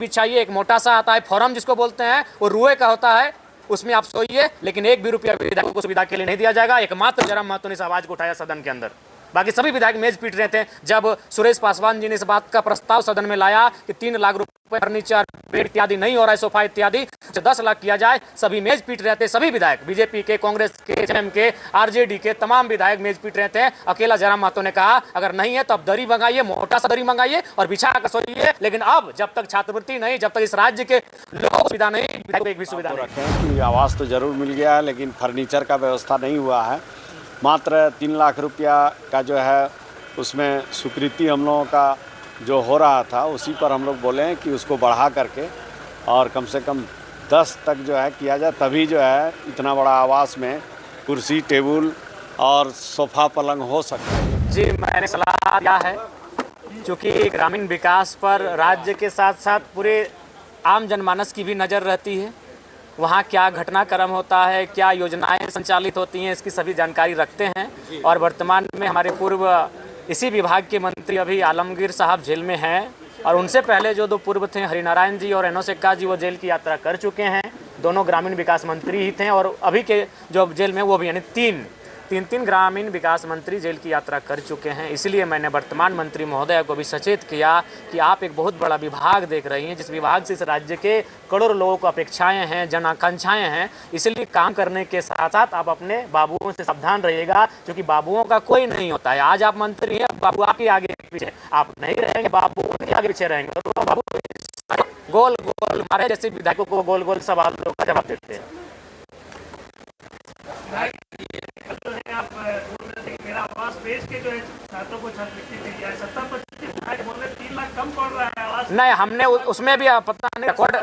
बिछाइए, एक मोटा सा आता है फॉर्म जिसको बोलते हैं, वो रुए का होता है, उसमें आप सोइए, लेकिन एक भी रुपया विधायकों को सुविधा के लिए नहीं दिया जाएगा। एकमात्र जयराम महतो ने इस आवाज को उठाया सदन के अंदर, बाकी सभी विधायक मेज पीट रहे थे। जब सुरेश पासवान जी ने इस बात का प्रस्ताव सदन में लाया कि 3 लाख रुपए फर्नीचर, बेड इत्यादि नहीं हो रहा है, सोफा इत्यादि, 10 लाख किया जाए, सभी मेज पीट रहे थे। सभी विधायक, बीजेपी के, कांग्रेस के, जेएम के, आरजेडी के तमाम विधायक मेज पीट रहे थे। अकेला जयराम महतो ने कहा अगर नहीं है तो अब दरी मंगाइए, मोटा सा दरी मंगाइए और बिछा कर सोइए, लेकिन अब जब तक छात्रवृत्ति नहीं, जब तक इस राज्य के लोगों को सुविधा नहीं, विधायकों को एक भी सुविधा नहीं। आवास तो जरूर मिल गया है, लेकिन फर्नीचर का व्यवस्था नहीं हुआ है। मात्र 3 लाख रुपया का जो है उसमें स्वीकृति हम लोगों का जो हो रहा था, उसी पर हम लोग बोले हैं कि उसको बढ़ा करके और कम से कम 10 तक जो है किया जाए, तभी जो है इतना बड़ा आवास में कुर्सी, टेबल और सोफा पलंग हो सकता है। जी, मैंने सलाह दिया है, क्योंकि ग्रामीण विकास पर राज्य के साथ साथ पूरे आम जनमानस की भी नज़र रहती है। वहाँ क्या घटनाक्रम होता है, क्या योजनाएं संचालित होती हैं, इसकी सभी जानकारी रखते हैं। और वर्तमान में हमारे पूर्व इसी विभाग के मंत्री अभी आलमगीर साहब जेल में हैं, और उनसे पहले जो 2 पूर्व थे, हरिनारायण जी और एनोस एक्का जी, वो जेल की यात्रा कर चुके हैं। दोनों ग्रामीण विकास मंत्री ही थे, और अभी के जो जेल में वो भी, यानी तीन ग्रामीण विकास मंत्री जेल की यात्रा कर चुके हैं। इसलिए मैंने वर्तमान मंत्री महोदय को भी सचेत किया कि आप एक बहुत बड़ा विभाग देख रही हैं, जिस विभाग से इस राज्य के करोड़ों लोगों को अपेक्षाएं हैं, जन आकांक्षाएं हैं। इसलिए काम करने के साथ साथ आप अपने बाबुओं से सावधान रहिएगा, क्योंकि बाबुओं का कोई नहीं होता है। आज आप मंत्री हैं, बाबू आपके आगे पीछे, आप नहीं रहेंगे, बाबू उनके आगे पीछे रहेंगे, और बाबू गोल गोल हमारे जैसे विधायकों को गोल गोल सवालों का जवाब देते हैं। मेरा आवास बेच के जो है छात्रों को छात्रवृत्ति दी है, 70% बोल रहे 3 लाख कम पड़ रहा है आवास। नहीं, हमने उसमें भी पता नहीं, रिकॉर्ड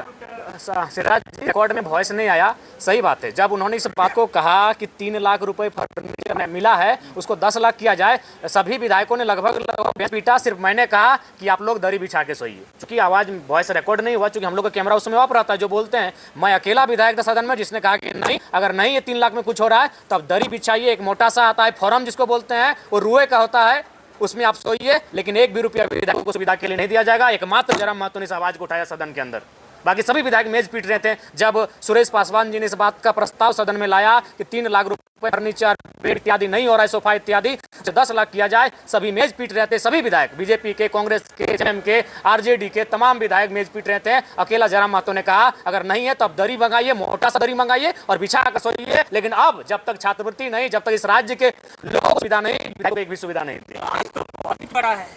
सिराज जी, रिकॉर्ड में वॉइस नहीं आया। सही बात है, जब उन्होंने इस बात को कहा कि 3 लाख रुपए फर्नीचर में मिला है, उसको 10 लाख किया जाए, सभी विधायकों ने लगभग पीटा। सिर्फ मैंने कहा कि आप लोग दरी बिछा के सोइए, क्योंकि आवाज़ वॉइस रिकॉर्ड नहीं हुआ, क्योंकि हम लोग का कैमरा उसमें ऑफ रहता है। जो बोलते हैं, मैं अकेला विधायक था सदन में जिसने कहा कि नहीं, अगर नहीं ये 3 लाख में कुछ हो रहा है तब दरी बिछाइए, एक मोटा सा आता है फॉर्म जिसको बोलते हैं, वो रुए का होता है, उसमें आप सोइए, लेकिन एक भी रुपया विधायकों को सुविधा के लिए नहीं दिया जाएगा। एकमात्र जयराम महतो ने इस आवाज को उठाया सदन के अंदर, बाकी सभी विधायक मेज पीट रहे थे। जब सुरेश पासवान जी ने इस बात का प्रस्ताव सदन में लाया कि 3 लाख रुपए फर्नीचर, बेड इत्यादि नहीं हो रहा है, सोफा इत्यादि, 10 लाख किया जाए, सभी मेज पीट रहे थे। सभी विधायक, बीजेपी के, कांग्रेस के, जेएम के, आरजेडी के तमाम विधायक मेज पीट रहे थे। अकेला जयराम महतो ने कहा अगर नहीं है तो अब दरी मंगाइए, मोटा सा दरी मंगाइए और बिछा कर सोइए, लेकिन अब जब तक छात्रवृत्ति नहीं, जब तक इस राज्य के लोगों को सुविधा नहीं, विधायकों को एक भी सुविधा नहीं दी। बहुत बड़ा है,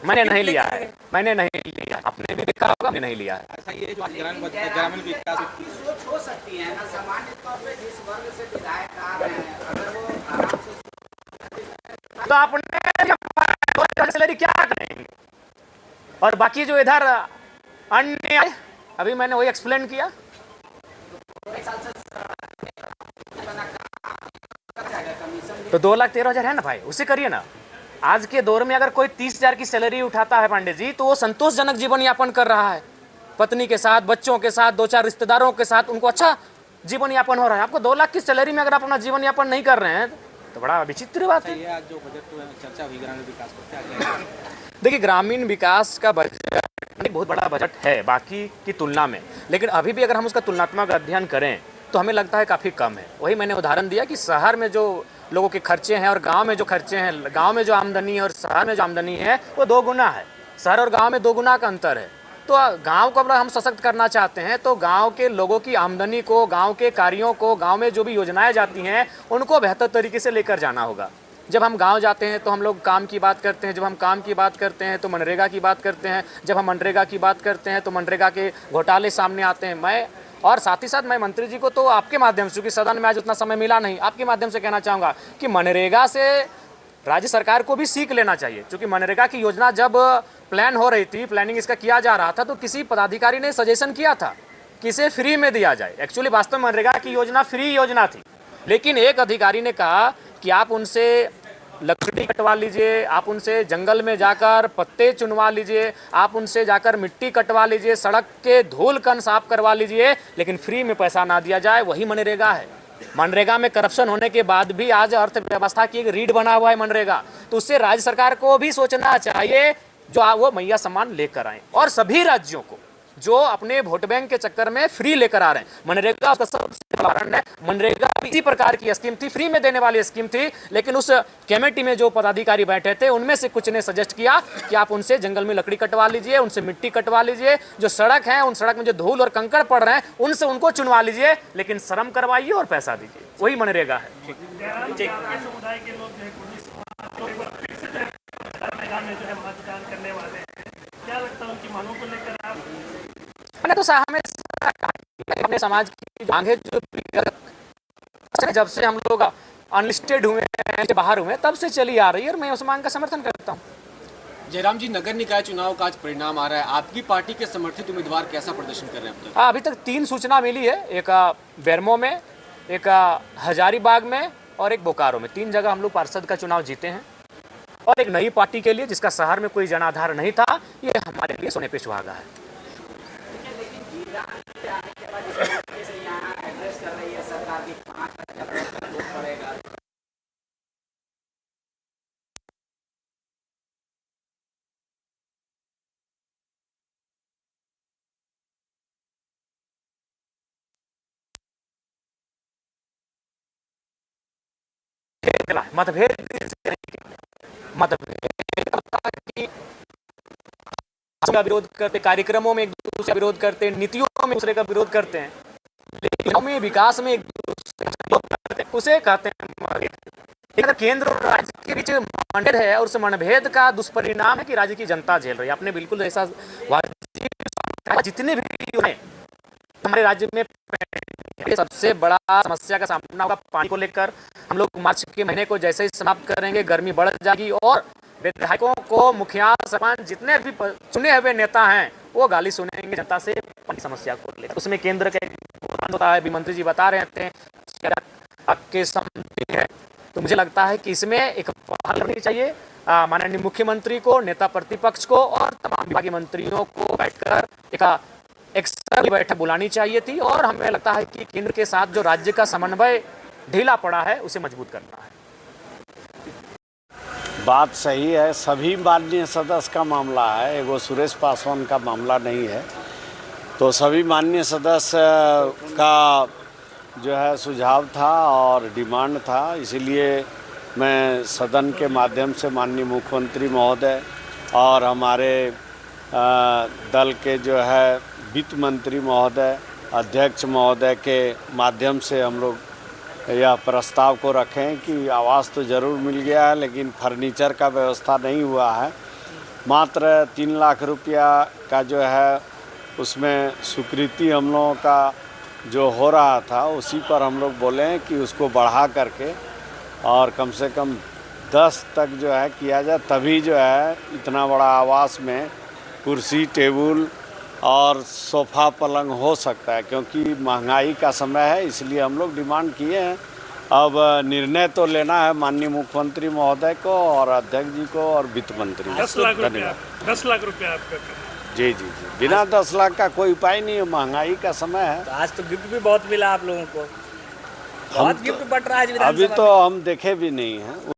मैंने नहीं लिया है, मैंने नहीं लिया, आपने भी देखा होगा, मैंने नहीं लिया है। ऐसा ये जो ग्रामीण विकास की सोच हो सकती है ना, सामान्य तौर पे जिस वर्ग से विधायक आ रहे हैं, अगर वो आराम से तो आपने सैलरी क्या करेंगे, और बाकी जो इधर अन्य, अभी मैंने वही एक्सप्लेन किया। तो 2,13,000 है ना भाई, उसे करिए ना। आज के दौर में अगर कोई 30,000 की सैलरी उठाता है पांडे जी, तो वो संतोषजनक जीवन यापन कर रहा है, पत्नी के साथ, बच्चों के साथ, 2-4 रिश्तेदारों के साथ, उनको अच्छा जीवन यापन हो रहा है। आपको 2 लाख की सैलरी में अगर आप अपना जीवन यापन नहीं कर रहे हैं तो बड़ा विचित्र बात है। आज जो बजट चर्चा हुई ग्रामीण विकास पर, क्या देखिए, ग्रामीण विकास का बजट बहुत बड़ा बजट है बाकी की तुलना में, लेकिन अभी भी अगर हम उसका तुलनात्मक अध्ययन करें तो हमें लगता है काफ़ी कम है। वही मैंने उदाहरण दिया कि शहर में जो लोगों के खर्चे हैं और गांव में जो खर्चे हैं, गांव में जो आमदनी है और शहर में जो आमदनी है वो 2 गुना है। शहर और गांव में 2 गुना का अंतर है। तो गांव को अगर हम सशक्त करना चाहते हैं तो गांव के लोगों की आमदनी को, गांव के कार्यों को, गांव में जो भी योजनाएं जाती हैं उनको बेहतर तरीके से लेकर जाना होगा। जब हम गांव जाते हैं तो हम लोग काम की बात करते हैं, जब हम काम की बात करते हैं तो मनरेगा की बात करते हैं, जब हम मनरेगा की बात करते हैं तो मनरेगा के घोटाले सामने आते हैं। और साथ ही साथ मैं मंत्री जी को तो आपके माध्यम से, क्योंकि सदन में आज उतना समय मिला नहीं, आपके माध्यम से कहना चाहूँगा कि मनरेगा से राज्य सरकार को भी सीख लेना चाहिए। क्योंकि मनरेगा की योजना जब प्लान हो रही थी, प्लानिंग इसका किया जा रहा था, तो किसी पदाधिकारी ने सजेशन किया था कि इसे फ्री में दिया जाए। एक्चुअली वास्तव में मनरेगा की योजना फ्री योजना थी, लेकिन एक अधिकारी ने कहा कि आप उनसे लकड़ी कटवा लीजिए, आप उनसे जंगल में जाकर पत्ते चुनवा लीजिए, आप उनसे जाकर मिट्टी कटवा लीजिए, सड़क के धूल कण साफ करवा लीजिए, लेकिन फ्री में पैसा ना दिया जाए। वही मनरेगा है। मनरेगा में करप्शन होने के बाद भी आज अर्थव्यवस्था की एक रीढ़ बना हुआ है मनरेगा। तो उससे राज्य सरकार को भी सोचना चाहिए, जो वो मैया सम्मान लेकर आए। और सभी राज्यों को जो अपने वोट बैंक के चक्कर में फ्री लेकर आ रहे हैं। मनरेगा उसका सबसे बड़ा उदाहरण है। मनरेगा भी इसी प्रकार की स्कीम थी, फ्री में देने वाली स्कीम थी, लेकिन उस कमेटी में जो पदाधिकारी बैठे थे उनमें से कुछ ने सजेस्ट किया कि आप उनसे जंगल में लकड़ी कटवा लीजिए, उनसे मिट्टी कटवा लीजिए, जो सड़क है उन सड़क में जो धूल और कंकड़ पड़ रहे हैं उनसे उनको चुनवा लीजिए, लेकिन श्रम करवाइए और पैसा दीजिए। वही मनरेगा है। समुदाय के लोग जो है कुर्मी समाज फिर से जो है मैदान में जो है मतदान करने वाले हैं, क्या लगता है उनकी मांगों को लेकर आप? मैंने तो हमें अपने समाज की मांगे जो जब से हम लोग अनलिस्टेड हुए हैं, बाहर हुए, तब से चली आ रही है और मैं उस मांग का समर्थन करता हूँ। जयराम जी, नगर निकाय चुनाव का आज परिणाम आ रहा है, आपकी पार्टी के समर्थित उम्मीदवार कैसा प्रदर्शन कर रहे हैं अब तक? अभी तक 3 सूचना मिली है, एक बेरमो में, एक हजारीबाग में और एक बोकारो में। 3 जगह हम लोग पार्षद का चुनाव जीते हैं और एक नई पार्टी के लिए जिसका शहर में कोई जनाधार नहीं था, ये हमारे लिए सोने पे सुहागा है। एड्रेस कर रही है सरकार की 5,000 पड़ेगा। मतभेद का विरोध करते, कार्यक्रमों में एक दूसरे का विरोध करते, नीतियों में दूसरे का विरोध करते हैं, लेकिन में विकास में एक दूसरे का विरोध करते हैं, उसे कहते हैं मतभेद। केंद्र और राज्य के बीच मतभेद है और उस मतभेद का दुष्परिणाम है कि राज्य की जनता झेल रही है। आपने बिल्कुल ऐसा जितने भी हमारे राज्य में सबसे बड़ा समस्या का सामना होगा पानी को लेकर। हम लोग मार्च के महीने को जैसे ही समाप्त करेंगे, गर्मी बढ़ जाएगी और विधायकों को, मुखिया, सरपंच, जितने भी चुने हुए नेता हैं वो गाली सुनेंगे जनता से पानी समस्या को लेकर। उसमें केंद्र के होता है, मंत्री जी बता रहे थे आपके सम्मति है, तो मुझे लगता है कि इसमें एक पहल करनी चाहिए माननीय मुख्यमंत्री को, नेता प्रतिपक्ष को और तमाम विभागीय मंत्रियों को बैठकर एक बैठक बुलानी चाहिए थी और हमें लगता है कि केंद्र के साथ जो राज्य का समन्वय ढीला पड़ा है उसे मजबूत करना है। बात सही है, सभी माननीय सदस्य का मामला है, एगो सुरेश पासवान का मामला नहीं है। तो सभी माननीय सदस्य का जो है सुझाव था और डिमांड था, इसीलिए मैं सदन के माध्यम से माननीय मुख्यमंत्री महोदय और हमारे दल के जो है वित्त मंत्री महोदय, अध्यक्ष महोदय के माध्यम से हम लोग यह प्रस्ताव को रखें कि आवास तो ज़रूर मिल गया है लेकिन फर्नीचर का व्यवस्था नहीं हुआ है। मात्र 3 लाख रुपया का जो है उसमें स्वीकृति हम लोगों का जो हो रहा था उसी पर हम लोग बोले हैं कि उसको बढ़ा करके और कम से कम 10 तक जो है किया जाए, तभी जो है इतना बड़ा आवास में कुर्सी, टेबल और सोफ़ा पलंग हो सकता है, क्योंकि महंगाई का समय है, इसलिए हम लोग डिमांड किए हैं। अब निर्णय तो लेना है माननीय मुख्यमंत्री महोदय को और अध्यक्ष जी को और वित्त मंत्री। 10 लाख रुपया, 10 लाख रुपया आपका? जी जी जी, बिना 10 लाख का कोई उपाय नहीं है, महंगाई का समय है। तो आज तो गिफ्ट भी बहुत मिला आप लोगों को, बहुत गिफ्ट बट रहा है। अभी तो हम देखे भी नहीं हैं।